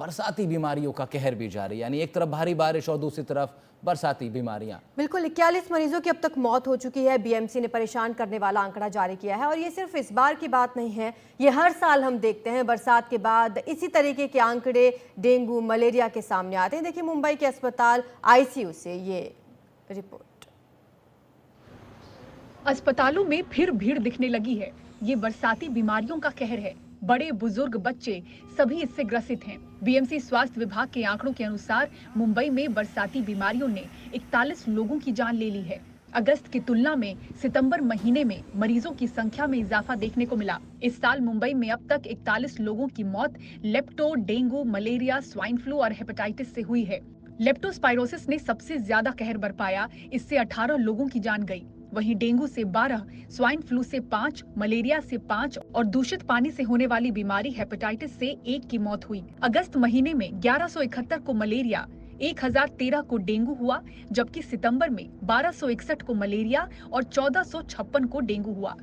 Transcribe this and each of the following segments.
बरसाती बीमारियों का कहर भी जारी, यानी एक तरफ भारी बारिश और दूसरी तरफ बरसाती बीमारियां। बिल्कुल 41 मरीजों की अब तक मौत हो चुकी है। बीएमसी ने परेशान करने वाला आंकड़ा जारी किया है और ये सिर्फ इस बार की बात नहीं है, ये हर साल हम देखते हैं बरसात के बाद इसी तरीके के आंकड़े डेंगू मलेरिया के सामने आते हैं। देखिए मुंबई के अस्पताल आईसीयू से ये रिपोर्ट। अस्पतालों में फिर भीड़ दिखने लगी है। ये बरसाती बीमारियों का कहर है। बड़े बुजुर्ग बच्चे सभी इससे ग्रसित हैं। बीएमसी स्वास्थ्य विभाग के आंकड़ों के अनुसार मुंबई में बरसाती बीमारियों ने 41 लोगों की जान ले ली है। अगस्त की तुलना में सितंबर महीने में मरीजों की संख्या में इजाफा देखने को मिला। इस साल मुंबई में अब तक 41 लोगों की मौत lepto, dengue, malaria, swine flu और हेपेटाइटिस से हुई है। लेप्टोस्पाइरोसिस ने सबसे ज्यादा कहर बरपाया, इससे 18 लोगों की जान गई। वहीं डेंगू से 12, स्वाइन फ्लू से 5, मलेरिया से 5 और दूषित पानी से होने वाली बीमारी हेपेटाइटिस से 1 की मौत हुई। अगस्त महीने में 1171 को मलेरिया, 1013 को डेंगू हुआ, जबकि सितंबर में 1261 को मलेरिया और 1456 को डेंगू हुआ।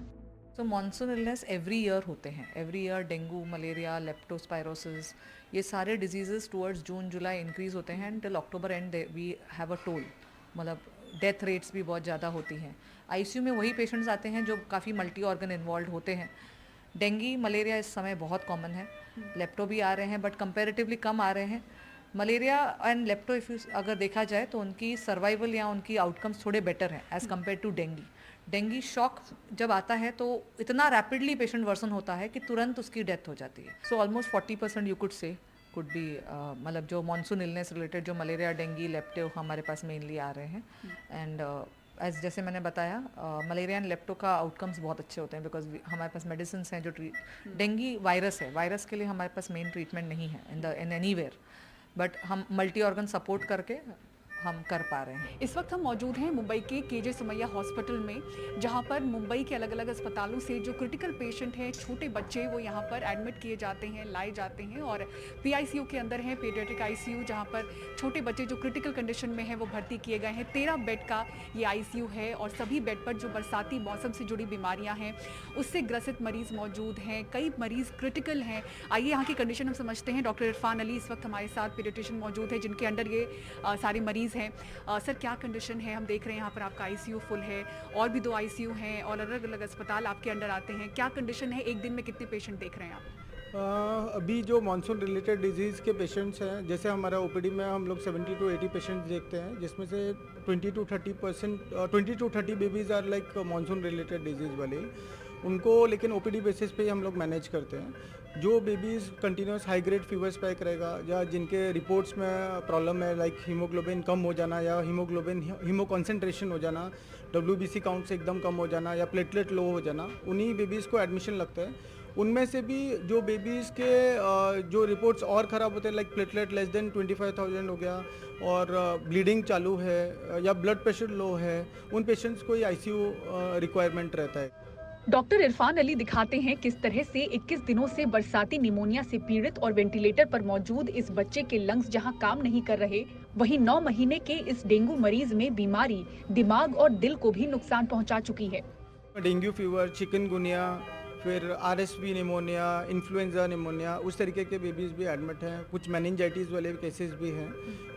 तो मॉनसून इलनेस एवरी ईयर होते हैं। Every year dengue, malaria, leptospirosis, ये सारे diseases towards June July increase होते हैं। Till October and we have a toll, मतलब डेथ रेट्स भी बहुत ज़्यादा होती हैं। आईसीयू में वही पेशेंट्स आते हैं जो काफ़ी मल्टी ऑर्गन इन्वॉल्व होते हैं। डेंगी मलेरिया इस समय बहुत कॉमन है। लेप्टो भी आ रहे हैं बट कंपैरेटिवली कम आ रहे हैं। मलेरिया एंड लेप्टो अगर देखा जाए तो उनकी सर्वाइवल या उनकी आउटकम्स थोड़े बेटर हैं as compared to dengue. Dengue shock जब आता है तो इतना रैपिडली पेशेंट वर्सन होता है कि तुरंत उसकी डेथ हो जाती है। So almost 40% you could say could be मतलब जो मॉनसून इलनेस रिलेटेड जो मलेरिया, डेंगी, लेप्टो हमारे पास मेनली आ रहे हैं। एंड एज जैसे मैंने बताया मलेरिया एंड लेप्टो का आउटकम्स बहुत अच्छे होते हैं बिकॉज हमारे पास मेडिसिन हैं जो डेंगी वायरस है, वायरस के लिए हमारे पास मेन ट्रीटमेंट नहीं है इन एनीवेयर, बट हम मल्टी ऑर्गन सपोर्ट करके हम कर पा रहे हैं। इस वक्त हम मौजूद हैं मुंबई के केजे सुमैया हॉस्पिटल में, जहां पर मुंबई के अलग अलग अस्पतालों से जो क्रिटिकल पेशेंट हैं, छोटे बच्चे, वो यहां पर एडमिट किए जाते हैं, लाए जाते हैं। और पीआईसीयू के अंदर है पीडियाट्रिक आईसीयू, जहां पर छोटे बच्चे जो क्रिटिकल कंडीशन में हैं वो भर्ती किए गए हैं। 13 बेड का ये आईसीयू है और सभी बेड पर जो बरसाती मौसम से जुड़ी बीमारियाँ हैं उससे ग्रसित मरीज मौजूद हैं। कई मरीज क्रिटिकल हैं। आइए यहाँ की कंडीशन हम समझते हैं। डॉक्टर इरफान अली इस वक्त हमारे साथ पीडियाट्रिशियन मौजूद है जिनके अंडर ये सारे मरीज हैं। सर क्या कंडीशन है? हम देख रहे हैं यहाँ पर आपका आईसीयू फुल है, और भी 2 आईसीयू हैं और अलग अलग अस्पताल आपके अंडर आते हैं। क्या कंडीशन है? एक दिन में कितने पेशेंट देख रहे हैं आप? अभी जो मानसून रिलेटेड डिजीज़ के पेशेंट्स हैं, जैसे हमारा ओपीडी में हम लोग 70 to 80 पेशेंट्स देखते हैं, जिसमें से 20 to 30 babies are like monsoon related disease वाले, उनको लेकिन ओपीडी बेसिस पे हम लोग मैनेज करते हैं। जो babies continuous high grade fever spike रहेगा या जिनके रिपोर्ट्स में प्रॉब्लम है लाइक हीमोग्लोबिन कम हो जाना या हीमो कॉन्सेंट्रेशन हो जाना, WBC काउंट से एकदम कम हो जाना या प्लेटलेट लो हो जाना, उन्हीं बेबीज़ को एडमिशन लगता है। उनमें से भी जो बेबीज़ के जो रिपोर्ट्स और ख़राब होते हैं लाइक प्लेटलेट लेस देन 25,000 हो गया और ब्लीडिंग चालू है या ब्लड प्रेशर लो है, उन पेशेंट्स को ही आईसीयू रिक्वायरमेंट रहता है। डॉक्टर इरफान अली दिखाते हैं किस तरह से 21 दिनों से बरसाती निमोनिया से पीड़ित और वेंटिलेटर पर मौजूद इस बच्चे के लंग्स जहां काम नहीं कर रहे, वहीं 9 महीने के इस डेंगू मरीज में बीमारी दिमाग और दिल को भी नुकसान पहुंचा चुकी है। डेंगू फीवर, चिकनगुनिया, फिर आरएसवी निमोनिया, इन्फ्लुएंजा निमोनिया, उस तरीके के बेबीज़ भी एडमिट हैं। कुछ मेनिंजाइटिस वाले केसेस भी हैं।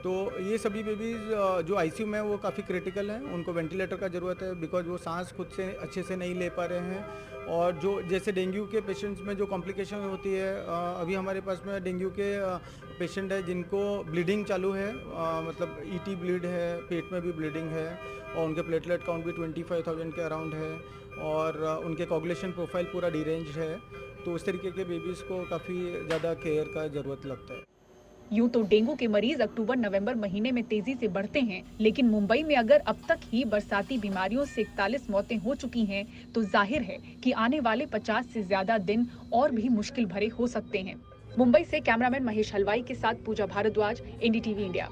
तो ये सभी बेबीज़ जो आईसीयू में वो काफ़ी क्रिटिकल हैं, उनको वेंटिलेटर का ज़रूरत है बिकॉज वो सांस खुद से अच्छे से नहीं ले पा रहे हैं। और जो जैसे डेंगू के पेशेंट्स में जो कॉम्प्लिकेशन होती है, अभी हमारे पास में डेंगू के पेशेंट है जिनको ब्लीडिंग चालू है, मतलब ईटी ब्लीड है, पेट में भी ब्लीडिंग है और उनके प्लेटलेट काउंट भी 25,000 के अराउंड है और उनके कोगुलेशन प्रोफाइल पूरा डिरेंज्ड है। तो उस तरीके के बेबीज़ को काफ़ी ज़्यादा केयर का ज़रूरत लगता है। यूं तो डेंगू के मरीज अक्टूबर-नवंबर महीने में तेजी से बढ़ते हैं, लेकिन मुंबई में अगर अब तक ही बरसाती बीमारियों से 41 मौतें हो चुकी हैं, तो जाहिर है कि आने वाले 50 से ज्यादा दिन और भी मुश्किल भरे हो सकते हैं। मुंबई से कैमरामैन महेश हलवाई के साथ पूजा भारद्वाज, एनडीटीवी इंडिया।